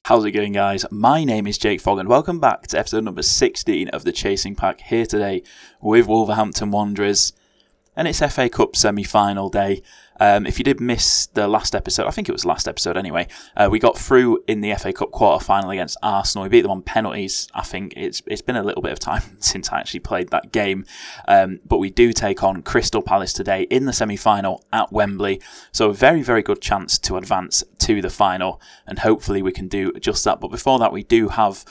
How's it going, guys? My name is Jakefog and welcome back to episode number 16 of the Chasing Pack, here today with Wolverhampton Wanderers, and it's FA Cup semi-final day. If you did miss the last episode, I think it was last episode anyway, we got through in the FA Cup quarter-final against Arsenal. We beat them on penalties. I think it's been a little bit of time since I actually played that game, but we do take on Crysta Palace today in the semi-final at Wembley, so a very, very good chance to advance to the final, and hopefully we can do just that. But before that, we do have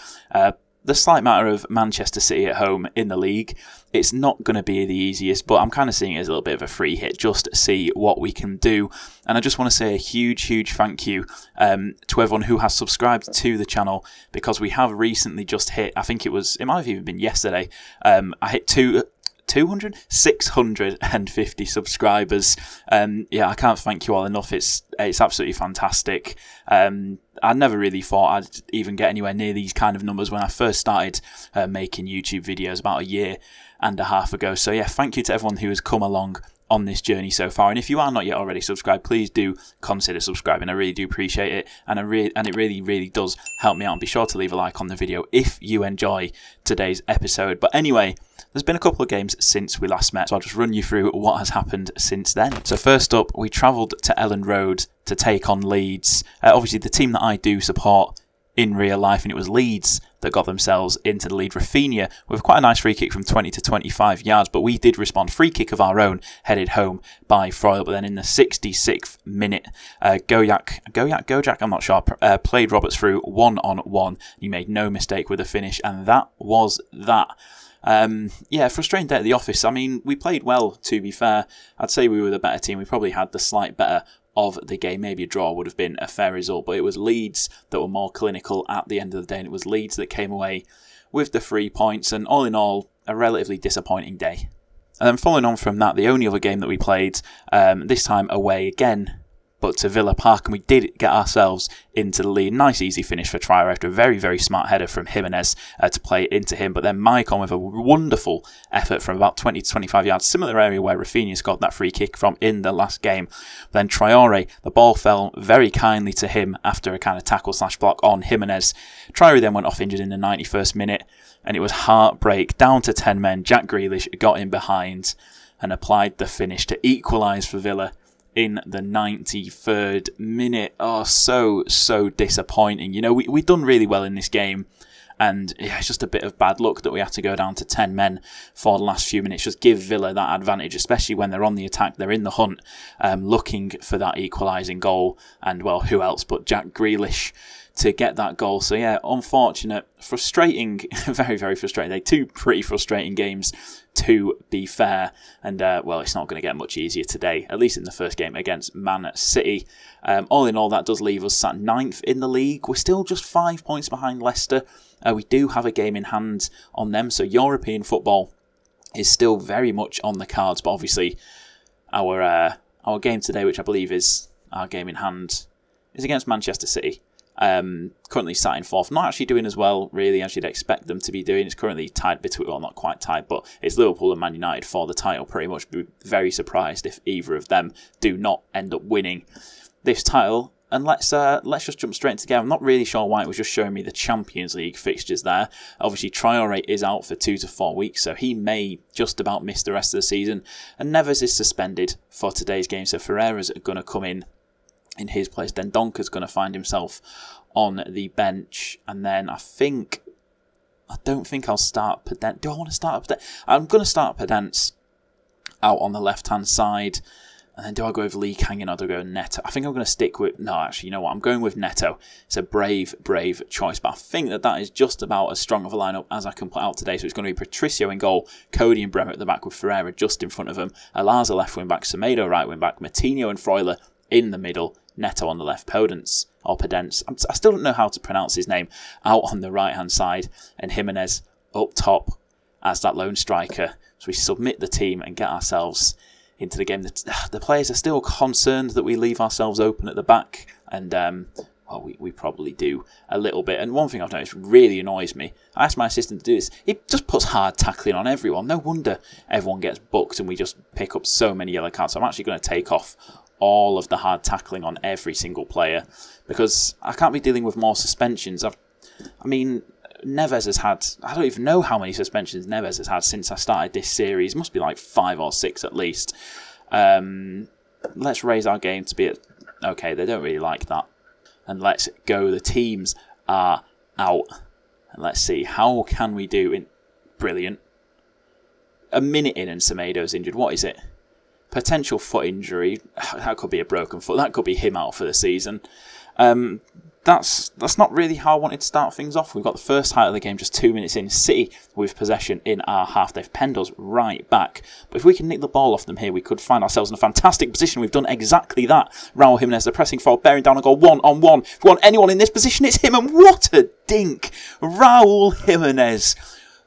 the slight matter of Manchester City at home in the league. It's not going to be the easiest, but I'm kind of seeing it as a little bit of a free hit just to see what we can do. And I just want to say a huge, huge thank you to everyone who has subscribed to the channel, because we have recently just hit, I think it might have even been yesterday, I hit 650 subscribers. Yeah, I can't thank you all enough. It's absolutely fantastic. I never really thought I'd even get anywhere near these kind of numbers when I first started making YouTube videos about a year and a half ago. So yeah, thank you to everyone who has come along on this journey so far. And if you are not yet already subscribed, please do consider subscribing. I really do appreciate it, and it really does help me out. And be sure to leave a like on the video if you enjoy today's episode. But anyway, there's been a couple of games since we last met, so I'll just run you through what has happened since then. So first up, we travelled to Elland Road to take on Leeds. Obviously the team that I do support in real life, and it was Leeds that got themselves into the lead. Rafinha with quite a nice free kick from 20 to 25 yards, but we did respond. Free kick of our own, headed home by Froyle. But then in the 66th minute, Gojak, I'm not sure, played Roberts through one-on-one. He made no mistake with the finish, and that was that. Yeah, frustrating day at the office. I mean, we played well, to be fair. I'd say we were the better team. We probably had the slight better of the game. Maybe a draw would have been a fair result, but it was Leeds that were more clinical at the end of the day, and it was Leeds that came away with the 3 points, and all in all, a relatively disappointing day. And then following on from that, the only other game that we played, this time away again, but to Villa Park, and we did get ourselves into the lead. Nice easy finish for Traore after a very, very smart header from Jimenez to play it into him. But then Maicon with a wonderful effort from about 20 to 25 yards, similar area where Rafinha scored that free kick from in the last game. Then Traore, the ball fell very kindly to him after a kind of tackle/block on Jimenez. Traore then went off injured in the 91st minute, and it was heartbreak. Down to 10 men, Jack Grealish got in behind and applied the finish to equalise for Villa in the 93rd minute. Oh, so disappointing. You know, we've done really well in this game, and yeah, it's just a bit of bad luck that we had to go down to 10 men for the last few minutes. Just give Villa that advantage, especially when they're on the attack. They're in the hunt, looking for that equalising goal, and well, who else but Jack Grealish to get that goal. So yeah, unfortunate, frustrating, very, very frustrating. Two pretty frustrating games, to be fair. And well, it's not going to get much easier today, at least in the first game against Man City. All in all, that does leave us at 9th in the league. We're still just 5 points behind Leicester. We do have a game in hand on them, so European football is still very much on the cards. But obviously, our game today, which I believe is our game in hand, is against Manchester City. Currently sat in 4th, not actually doing as well really as you'd expect them to be doing. It's currently tied between, well, not quite tied, but it's Liverpool and Man United for the title. Pretty much be very surprised if either of them do not end up winning this title. And let's just jump straight into the game. I'm not really sure why it was just showing me the Champions League fixtures there. Obviously, Traore is out for 2 to 4 weeks, so he may just about miss the rest of the season. And Neves is suspended for today's game, so Ferreira's going to come in his place. Then Donker's going to find himself on the bench, and then I don't think I'll start Pedence. Do I want to start Pedence? I'm going to start Pedence out on the left hand side, and then do I go with Lee Kang or do I go with Neto? I think I'm going to stick with, no, actually, you know what, I'm going with Neto. It's a brave choice, but I think that is just about as strong of a lineup as I can put out today. So it's going to be Patricio in goal, Cody and Bremer at the back with Ferreira just in front of him, Alaza left wing back, Semedo right wing back, Matinho and Freuler in the middle, Neto on the left, Pedence. I still don't know how to pronounce his name, out on the right hand side, and Jimenez up top as that lone striker. So we submit the team and get ourselves into the game. The players are still concerned that we leave ourselves open at the back, and well, we probably do a little bit. And one thing I've noticed really annoys me, I asked my assistant to do this, he just puts hard tackling on everyone. No wonder everyone gets booked and we just pick up so many yellow cards. So I'm actually going to take off all of the hard tackling on every single player, because I can't be dealing with more suspensions. Neves has had, I don't even know how many suspensions Neves has had since I started this series. It must be like 5 or 6 at least. Let's raise our game to be at, okay, they don't really like that. And let's go. The teams are out. And let's see, how can we do? Brilliant. A minute in and Semedo's injured. What is it? Potential foot injury. That could be a broken foot. That could be him out for the season. That's not really how I wanted to start things off. We've got the first highlight of the game just 2 minutes in. City with possession in our half. They've penned us right back. But if we can nick the ball off them here, we could find ourselves in a fantastic position. We've done exactly that. Raul Jimenez, the pressing forward, bearing down a goal 1-on-1. If we want anyone in this position, it's him. And what a dink. Raul Jimenez.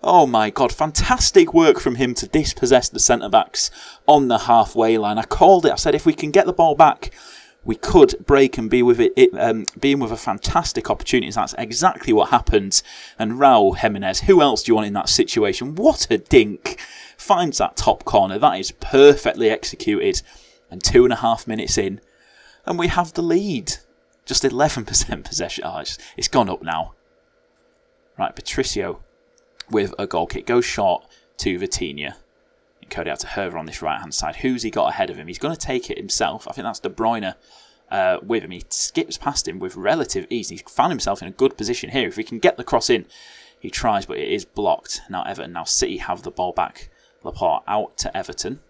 Oh my God, fantastic work from him to dispossess the centre-backs on the halfway line. I called it. I said if we can get the ball back, we could break and be with being with a fantastic opportunity. That's exactly what happened. And Raul Jimenez, who else do you want in that situation? What a dink. Finds that top corner. That is perfectly executed. And 2.5 minutes in, and we have the lead. Just 11% possession. Oh, it's gone up now. Right, Patricio with a goal kick. Goes short to Vitinha. Cody out to Herver on this right-hand side. Who's he got ahead of him? He's going to take it himself. I think that's De Bruyne with him. He skips past him with relative ease. He's found himself in a good position here. If he can get the cross in, he tries, but it is blocked. Now Everton, now City have the ball back. Laporte out to Everton.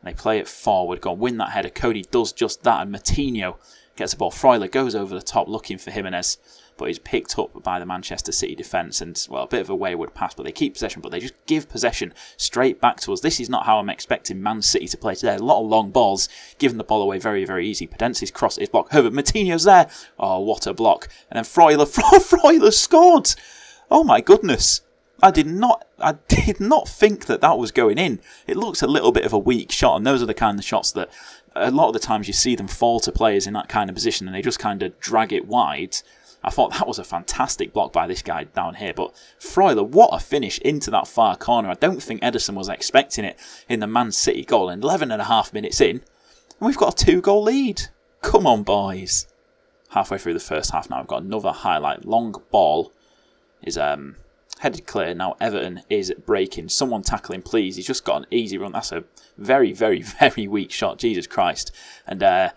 They play it forward. Go and win that header. Cody does just that, and Moutinho gets the ball. Freuler goes over the top looking for Jimenez, but he's picked up by the Manchester City defence, and, well, a bit of a wayward pass, but they keep possession, but they just give possession straight back to us. This is not how I'm expecting Man City to play today. A lot of long balls, giving the ball away very, very easy. Pedence's cross is blocked. Herbert, Moutinho's there. Oh, what a block. And then Freuler scored. Oh my goodness. I did not think that was going in. It looks a little bit of a weak shot, and those are the kind of shots that a lot of the times you see them fall to players in that kind of position, and they just kind of drag it wide. I thought that was a fantastic block by this guy down here. But Freuler, what a finish into that far corner. I don't think Ederson was expecting it in the Man City goal. And 11.5 minutes in, and we've got a 2-goal lead. Come on, boys. Halfway through the first half now, I've got another highlight. Long ball is headed clear. Now Everton is breaking. Someone tackle him, please. He's just got an easy run. That's a very, very, very weak shot. Jesus Christ. And that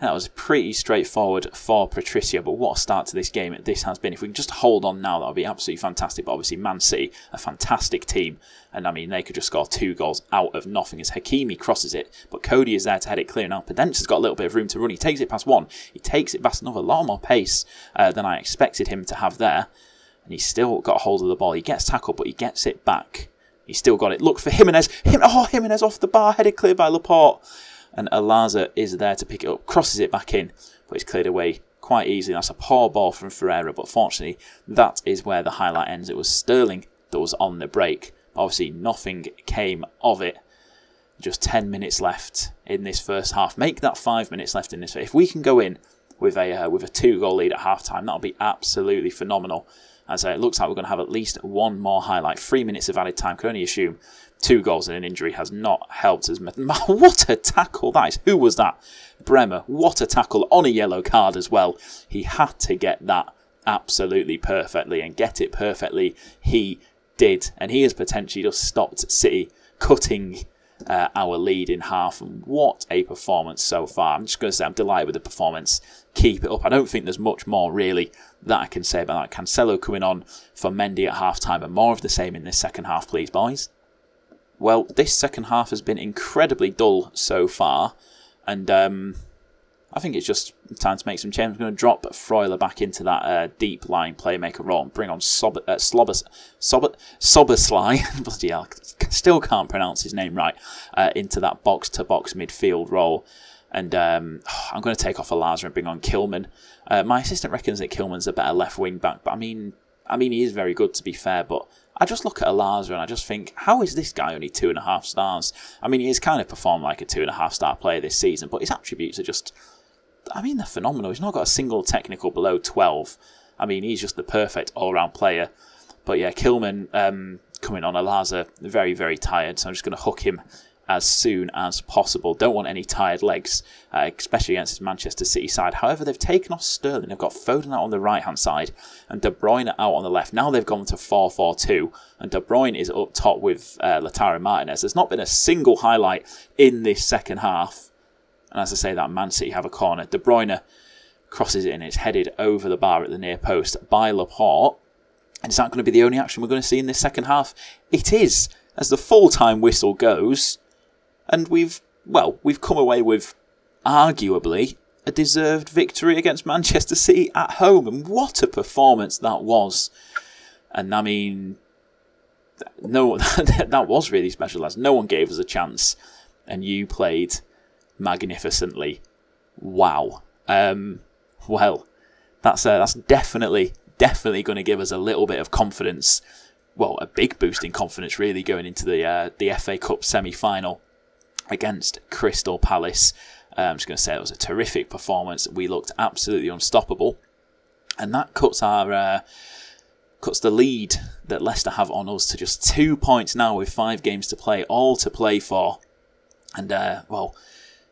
was pretty straightforward for Patricio, but what a start to this game this has been. If we can just hold on now, that would be absolutely fantastic. But obviously, Man City, a fantastic team. And I mean, they could just score 2 goals out of nothing as Hakimi crosses it. But Cody is there to head it clear. Now, Pedence's got a little bit of room to run. He takes it past one. He takes it past another. A lot more pace than I expected him to have there. And he's still got hold of the ball. He gets tackled, but he gets it back. He's still got it. Look for Jimenez. Jimenez off the bar, headed clear by Laporte. And Alaza is there to pick it up, crosses it back in, but it's cleared away quite easily. That's a poor ball from Ferreira, but fortunately, that is where the highlight ends. It was Sterling that was on the break. Obviously, nothing came of it. Just 10 minutes left in this first half. Make that 5 minutes left in this. If we can go in with a 2-goal lead at half-time, that'll be absolutely phenomenal. As it looks like we're going to have at least one more highlight. 3 minutes of added time. Can only assume 2 goals and an injury has not helped us. What a tackle that is. Who was that? Bremer. What a tackle on a yellow card as well. He had to get that absolutely perfectly, and get it perfectly he did. And he has potentially just stopped City cutting our lead in half. And what a performance so far. I'm just going to say I'm delighted with the performance. Keep it up. I don't think there's much more really that I can say about that. Cancelo coming on for Mendy at half-time, and more of the same in this second half, please, boys. Well, this second half has been incredibly dull so far, and I think it's just time to make some changes. I'm going to drop Freuler back into that deep line playmaker role and bring on Soboslai. Bloody hell, still can't pronounce his name right. Into that box-to-box midfield role. And I'm going to take off Alaza and bring on Kilman. My assistant reckons that Kilman's a better left wing back, but I mean he is very good, to be fair, but I just look at Alaza and I just think, how is this guy only 2.5 stars? I mean, he has kind of performed like a 2.5 star player this season, but his attributes are just, I mean, they're phenomenal. He's not got a single technical below 12. I mean, he's just the perfect all-round player. But yeah, Kilman coming on. Alaza very, very tired, so I'm just going to hook him as soon as possible. Don't want any tired legs, especially against this Manchester City side. However, they've taken off Sterling. They've got Foden out on the right-hand side and De Bruyne out on the left. Now they've gone to 4-4-2, and De Bruyne is up top with Lautaro Martinez. There's not been a single highlight in this second half. And as I say that, Man City have a corner. De Bruyne crosses it in. It's headed over the bar at the near post by Laporte. And is that going to be the only action we're going to see in this second half? It is, as the full-time whistle goes. And we've come away with, arguably, a deserved victory against Manchester City at home. And what a performance that was. And I mean, no, that was really special, lads. No one gave us a chance. And you played magnificently. Wow. Well, that's definitely going to give us a little bit of confidence. Well, a big boost in confidence, really, going into the FA Cup semi-final against Crysta Palace. I'm just going to say it was a terrific performance. We looked absolutely unstoppable, and that cuts the lead that Leicester have on us to just 2 points now, with 5 games to play, all to play for. And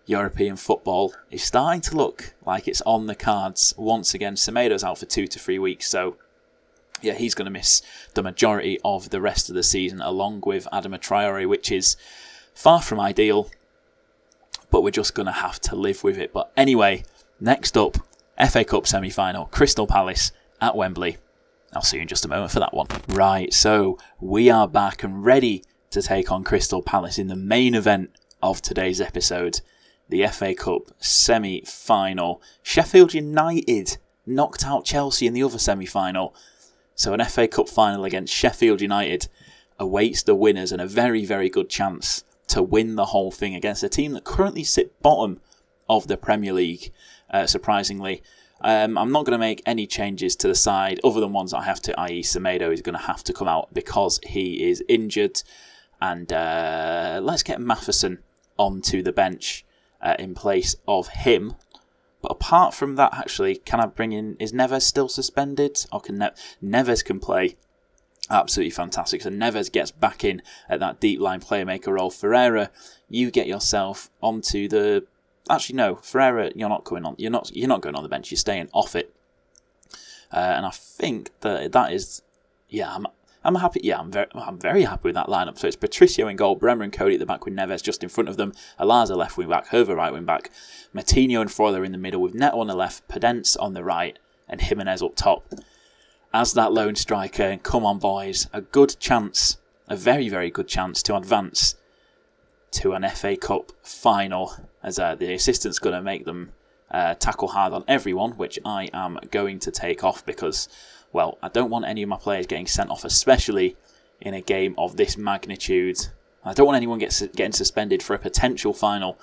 European football is starting to look like it's on the cards once again. Semedo's out for 2 to 3 weeks, so yeah, he's going to miss the majority of the rest of the season, along with Adama Traore, which is far from ideal, but we're just going to have to live with it. But anyway, next up, FA Cup semi-final, Crysta Palace at Wembley. I'll see you in just a moment for that one. Right, so we are back and ready to take on Crysta Palace in the main event of today's episode, the FA Cup semi-final. Sheffield United knocked out Chelsea in the other semi-final. So an FA Cup final against Sheffield United awaits the winners, and a very, very good chance to win the whole thing against a team that currently sit bottom of the Premier League, surprisingly. I'm not going to make any changes to the side other than ones I have to, i.e. Semedo is going to have to come out because he is injured. And let's get Matheson onto the bench in place of him. But apart from that, actually, can I bring in... Is Neves still suspended? Or can Neves can play? Absolutely fantastic. So Neves gets back in at that deep line playmaker role. Ferreira, you get yourself onto the... Actually, no. Ferreira, you're not going on. You're not going on the bench. You're staying off it. And I think that is... Yeah, I'm happy. Yeah, I'm very happy with that lineup. So it's Patricio in goal, Bremer and Cody at the back with Neves just in front of them, Alaza left wing back, Herver right wing back, Matinho and Freuler in the middle with Neto on the left, Pedence on the right, and Jimenez up top as that lone striker. And come on, boys, a good chance, a very, very good chance to advance to an FA Cup final, as the assistant's going to make them tackle hard on everyone, which I am going to take off because, well, I don't want any of my players getting sent off, especially in a game of this magnitude. I don't want anyone getting suspended for a potential final,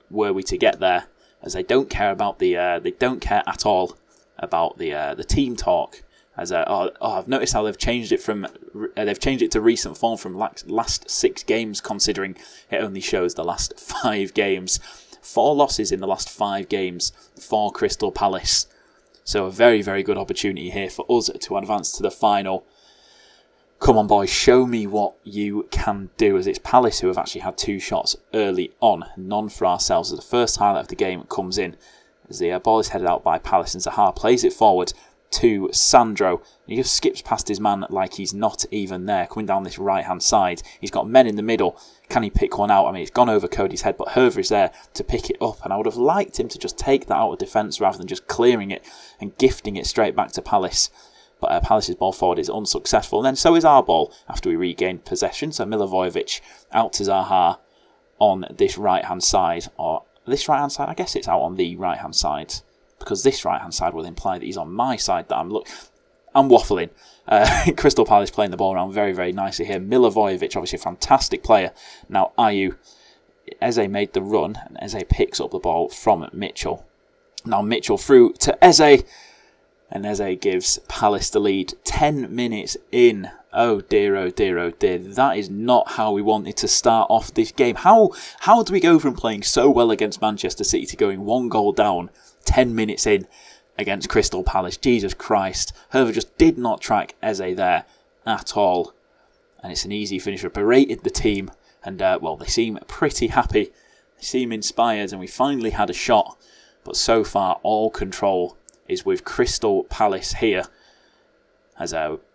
were we to get there, as they don't care about they don't care at all about the team talk. As I've noticed how they've changed it to recent form from last 6 games, considering it only shows the last 5 games. 4 losses in the last 5 games for Crysta Palace. So a very, very good opportunity here for us to advance to the final. Come on, boys, show me what you can do, as it's Palace who have actually had 2 shots early on, none for ourselves. As the first highlight of the game comes in, as the ball is headed out by Palace, and Zaha plays it forward to Sandro. He just skips past his man like he's not even there, coming down this right-hand side. He's got men in the middle. Can he pick one out? I mean, it's gone over Cody's head, but Herver is there to pick it up, and I would have liked him to just take that out of defence rather than just clearing it and gifting it straight back to Palace. But Palace's ball forward is unsuccessful, and then so is our ball after we regained possession. So Milivojevic out to Zaha on this right-hand side, or this right-hand side? I guess it's out on the right-hand side, because this right-hand side will imply that he's on my side. That I'm waffling. Crysta Palace playing the ball around very, very nicely here. Milivojevic, obviously a fantastic player. Now Ayew, Eze made the run, and Eze picks up the ball from Mitchell. Now Mitchell through to Eze, and Eze gives Palace the lead 10 minutes in. Oh dear, oh dear, oh dear. That is not how we wanted to start off this game. How do we go from playing so well against Manchester City to going 1 goal down 10 minutes in against Crysta Palace? Jesus Christ. Herver just did not track Eze there at all. And it's an easy finisher. Berated the team And, well, they seem pretty happy. They seem inspired, and we finally had a shot. But so far, all control is with Crysta Palace here. As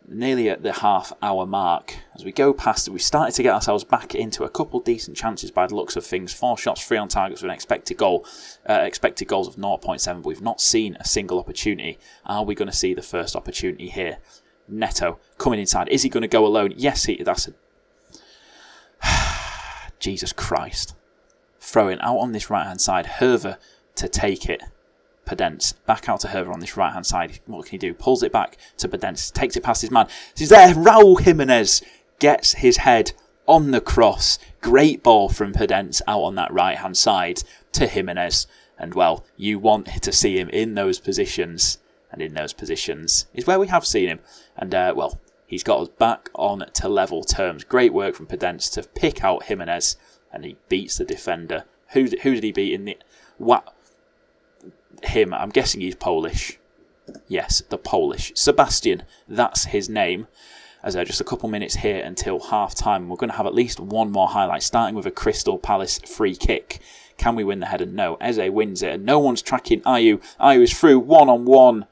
nearly at the half-hour mark, as we go past it, we started to get ourselves back into a couple decent chances by the looks of things. 4 shots, 3 on targets with an expected goals of 0.7, but we've not seen a single opportunity. Are we going to see the first opportunity here? Neto coming inside. Is he going to go alone? Yes, that's a... Jesus Christ. Throwing out on this right-hand side. Herver to take it. Podence back out to Herver on this right hand side. What can he do? Pulls it back to Podence, takes it past his man. He's there. Raul Jimenez gets his head on the cross. Great ball from Podence out on that right hand side to Jimenez. And well, you want to see him in those positions, and in those positions is where we have seen him. And well, he's got us back on to level terms. Great work from Podence to pick out Jimenez, and he beats the defender. Who did he beat in the what? Him, I'm guessing he's Polish. Yes, the Polish. Sebastian, that's his name. As just a couple minutes here until half time. We're going to have at least one more highlight, starting with a Crysta Palace free kick. Can we win the header? No. Eze wins it, and no one's tracking Ayew. Ayew is through 1-on-1.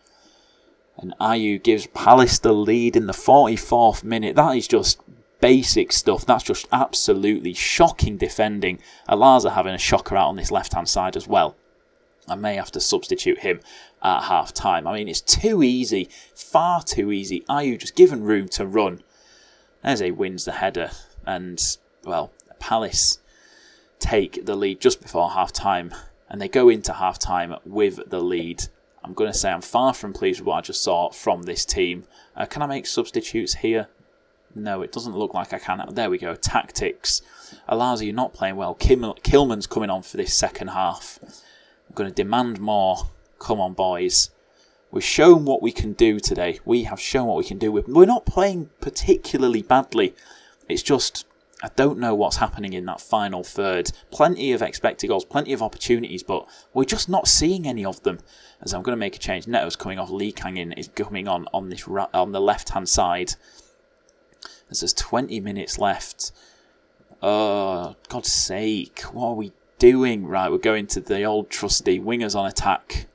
And Ayew gives Palace the lead in the 44th minute. That is just basic stuff. That's just absolutely shocking defending. Alaza having a shocker out on this left-hand side as well. I may have to substitute him at half-time. I mean, it's too easy. Far too easy. Ayew just given room to run. Eze wins the header. And, well, Palace take the lead just before half-time. And they go into half-time with the lead. I'm going to say I'm far from pleased with what I just saw from this team. Can I make substitutes here? No, it doesn't look like I can. There we go. Tactics. Alaza, you're not playing well. Kilman's coming on for this second half. I'm going to demand more. Come on, boys. We've shown what we can do today. We have shown what we can do. We're not playing particularly badly. It's just, I don't know what's happening in that final third. Plenty of expected goals, plenty of opportunities, but we're just not seeing any of them. As I'm going to make a change. Neto's coming off. Lee Kang-in is coming on the left-hand side. As there's 20 minutes left. Oh, God's sake. What are we doing? Right, we're going to the old trusty wingers on attack.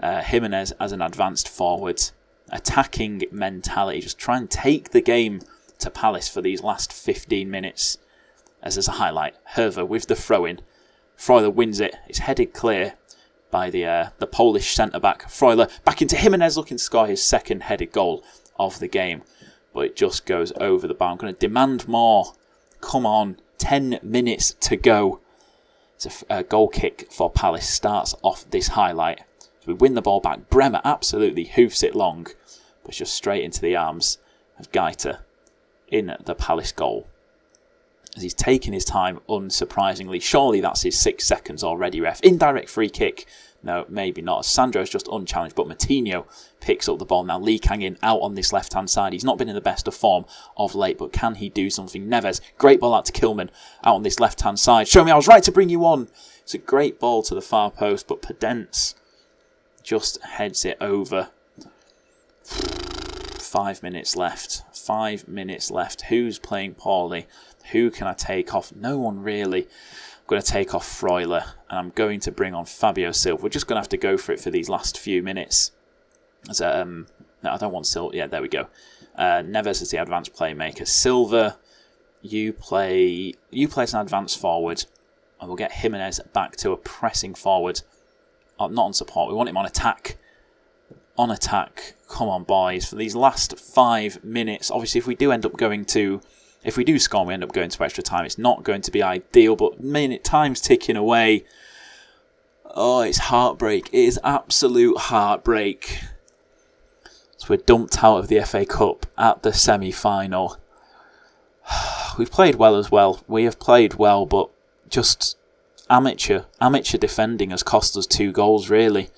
Jimenez as an advanced forward. Attacking mentality. Just try and take the game to Palace for these last 15 minutes. As there's a highlight. Herver with the throw-in. Freuler wins it. It's headed clear by the Polish centre-back. Freuler back into Jimenez, looking to score his second headed goal of the game. But it just goes over the bar. I'm going to demand more. Come on. 10 minutes to go. It's a goal kick for Palace. Starts off this highlight. So we win the ball back. Bremer absolutely hoofs it long. But it's just straight into the arms of Gaeta in the Palace goal. As he's taking his time, unsurprisingly. Surely that's his 6 seconds already, ref. Indirect free kick. No, maybe not. Sandro's just unchallenged, but Matinho picks up the ball. Now Lee Kang-in out on this left-hand side. He's not been in the best of form of late, but can he do something? Neves, great ball out to Kilman out on this left-hand side. Show me I was right to bring you on. It's a great ball to the far post, but Podence just heads it over. 5 minutes left. 5 minutes left. Who's playing poorly? Who can I take off? No one really. I'm going to take off Freuler and I'm going to bring on Fabio Silva. We're just going to have to go for it for these last few minutes. As no, I don't want Silva. Yeah, there we go. Neves is the advanced playmaker. Silva, you play as an advanced forward, and we'll get Jimenez back to a pressing forward. Not on support. We want him on attack. On attack. Come on, boys. For these last 5 minutes, obviously, if we do score and we end up going to extra time, it's not going to be ideal, but time's ticking away. Oh, it's heartbreak. It is absolute heartbreak. So we're dumped out of the FA Cup at the semi-final. We've played well as well. We have played well, but just amateur defending has cost us 2 goals, really.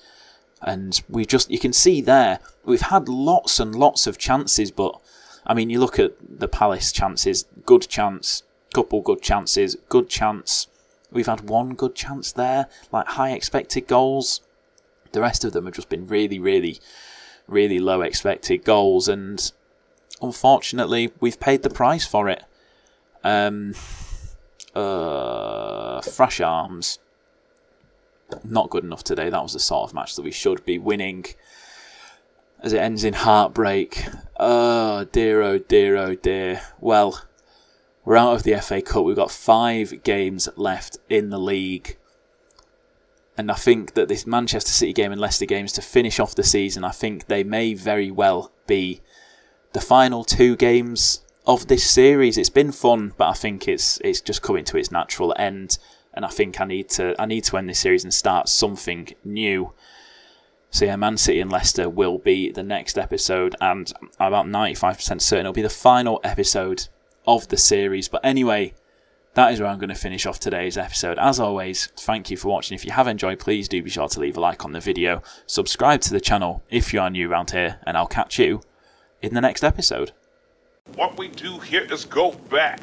And you can see there, we've had lots and lots of chances, but I mean, you look at the Palace chances, good chance, couple good chances, good chance. We've had 1 good chance there, like high expected goals. The rest of them have just been really, really, really low expected goals, and unfortunately, we've paid the price for it. Thrash Arms. Not good enough today. That was the sort of match that we should be winning. As it ends in heartbreak. Oh dear, oh dear, oh dear. Well, we're out of the FA Cup. We've got 5 games left in the league. And I think that this Manchester City game and Leicester games to finish off the season, I think they may very well be the final 2 games of this series. It's been fun, but I think it's just coming to its natural end. And I think I need to end this series and start something new. So yeah, Man City and Leicester will be the next episode, and I'm about 95% certain it'll be the final episode of the series. But anyway, that is where I'm going to finish off today's episode. As always, thank you for watching. If you have enjoyed, please do be sure to leave a like on the video. Subscribe to the channel if you are new around here, and I'll catch you in the next episode. What we do here is go back.